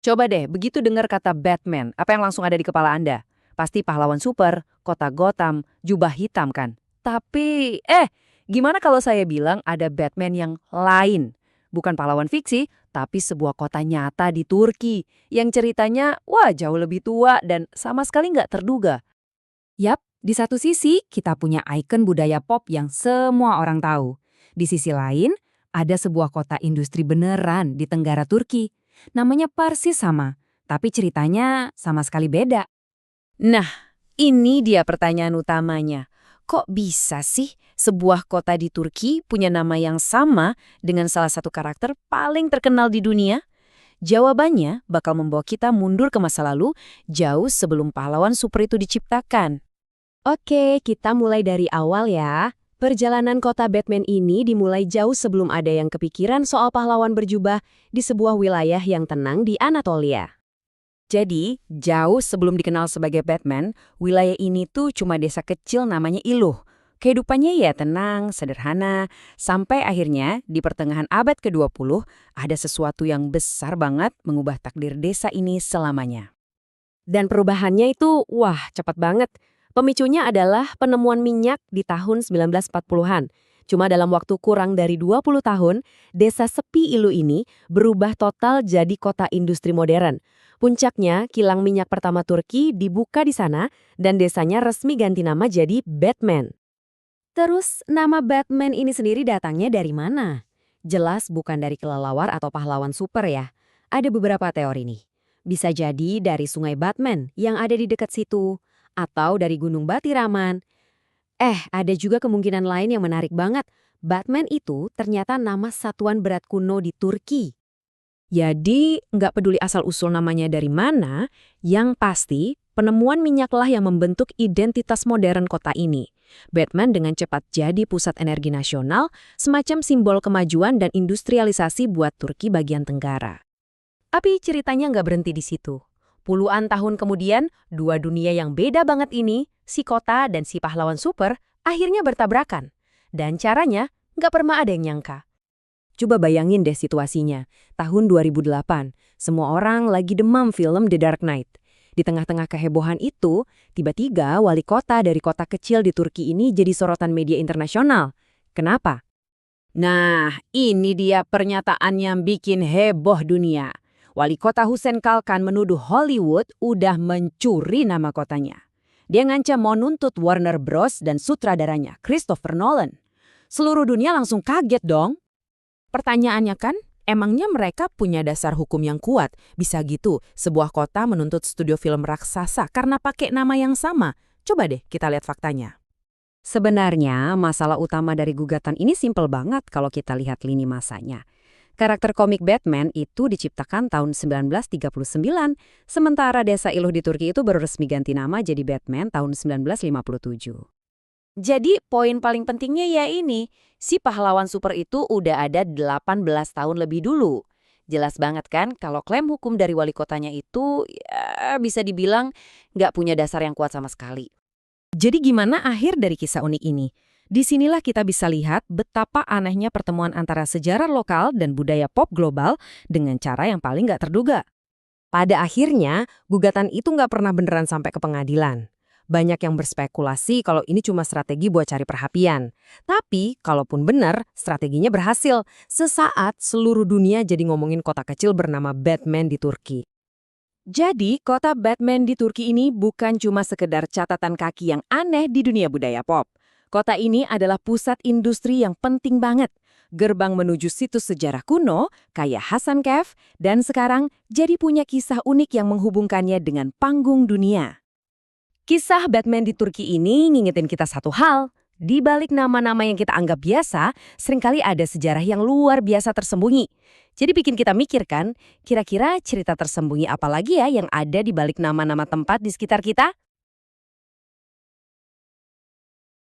Coba deh, begitu dengar kata Batman, apa yang langsung ada di kepala Anda? Pasti pahlawan super, kota Gotham, jubah hitam kan? Tapi, gimana kalau saya bilang ada Batman yang lain? Bukan pahlawan fiksi, tapi sebuah kota nyata di Turki. Yang ceritanya, wah jauh lebih tua dan sama sekali nggak terduga. Yap, di satu sisi kita punya ikon budaya pop yang semua orang tahu. Di sisi lain, ada sebuah kota industri beneran di Tenggara Turki. Namanya persis sama, tapi ceritanya sama sekali beda. Nah, ini dia pertanyaan utamanya. Kok bisa sih sebuah kota di Turki punya nama yang sama dengan salah satu karakter paling terkenal di dunia? Jawabannya bakal membawa kita mundur ke masa lalu, jauh sebelum pahlawan super itu diciptakan. Oke, kita mulai dari awal ya. Perjalanan kota Batman ini dimulai jauh sebelum ada yang kepikiran soal pahlawan berjubah di sebuah wilayah yang tenang di Anatolia. Jadi, jauh sebelum dikenal sebagai Batman, wilayah ini tuh cuma desa kecil namanya Iluh. Kehidupannya ya tenang, sederhana, sampai akhirnya di pertengahan abad ke-20 ada sesuatu yang besar banget mengubah takdir desa ini selamanya. Dan perubahannya itu, wah, cepat banget. Pemicunya adalah penemuan minyak di tahun 1940-an. Cuma dalam waktu kurang dari 20 tahun, desa sepi Ilu ini berubah total jadi kota industri modern. Puncaknya, kilang minyak pertama Turki dibuka di sana dan desanya resmi ganti nama jadi Batman. Terus, nama Batman ini sendiri datangnya dari mana? Jelas bukan dari kelelawar atau pahlawan super ya. Ada beberapa teori nih. Bisa jadi dari sungai Batman yang ada di dekat situ, atau dari Gunung Batiraman. Ada juga kemungkinan lain yang menarik banget. Batman itu ternyata nama satuan berat kuno di Turki. Jadi, nggak peduli asal-usul namanya dari mana, yang pasti penemuan minyaklah yang membentuk identitas modern kota ini. Batman dengan cepat jadi pusat energi nasional, semacam simbol kemajuan dan industrialisasi buat Turki bagian tenggara. Tapi ceritanya nggak berhenti di situ. Puluhan tahun kemudian, dua dunia yang beda banget ini, si kota dan si pahlawan super, akhirnya bertabrakan. Dan caranya nggak pernah ada yang nyangka. Coba bayangin deh situasinya. Tahun 2008, semua orang lagi demam film The Dark Knight. Di tengah-tengah kehebohan itu, tiba-tiba wali kota dari kota kecil di Turki ini jadi sorotan media internasional. Kenapa? Nah, ini dia pernyataan yang bikin heboh dunia. Wali kota Hussein Kalkan menuduh Hollywood udah mencuri nama kotanya. Dia ngancam mau nuntut Warner Bros. Dan sutradaranya, Christopher Nolan. Seluruh dunia langsung kaget dong. Pertanyaannya kan, emangnya mereka punya dasar hukum yang kuat? Bisa gitu, sebuah kota menuntut studio film raksasa karena pakai nama yang sama. Coba deh kita lihat faktanya. Sebenarnya, masalah utama dari gugatan ini simpel banget kalau kita lihat lini masanya. Karakter komik Batman itu diciptakan tahun 1939, sementara desa Iluh di Turki itu baru resmi ganti nama jadi Batman tahun 1957. Jadi, poin paling pentingnya ya ini, si pahlawan super itu udah ada 18 tahun lebih dulu. Jelas banget kan kalau klaim hukum dari wali kotanya itu ya bisa dibilang nggak punya dasar yang kuat sama sekali. Jadi gimana akhir dari kisah unik ini? Disinilah kita bisa lihat betapa anehnya pertemuan antara sejarah lokal dan budaya pop global dengan cara yang paling nggak terduga. Pada akhirnya, gugatan itu nggak pernah beneran sampai ke pengadilan. Banyak yang berspekulasi kalau ini cuma strategi buat cari perhatian. Tapi, kalaupun benar, strateginya berhasil. Sesaat seluruh dunia jadi ngomongin kota kecil bernama Batman di Turki. Jadi, kota Batman di Turki ini bukan cuma sekedar catatan kaki yang aneh di dunia budaya pop. Kota ini adalah pusat industri yang penting banget. Gerbang menuju situs sejarah kuno, kayak Hasan Cave, dan sekarang jadi punya kisah unik yang menghubungkannya dengan panggung dunia. Kisah Batman di Turki ini ngingetin kita satu hal. Di balik nama-nama yang kita anggap biasa, seringkali ada sejarah yang luar biasa tersembunyi. Jadi bikin kita mikir kan, kira-kira cerita tersembunyi apa lagi ya yang ada di balik nama-nama tempat di sekitar kita?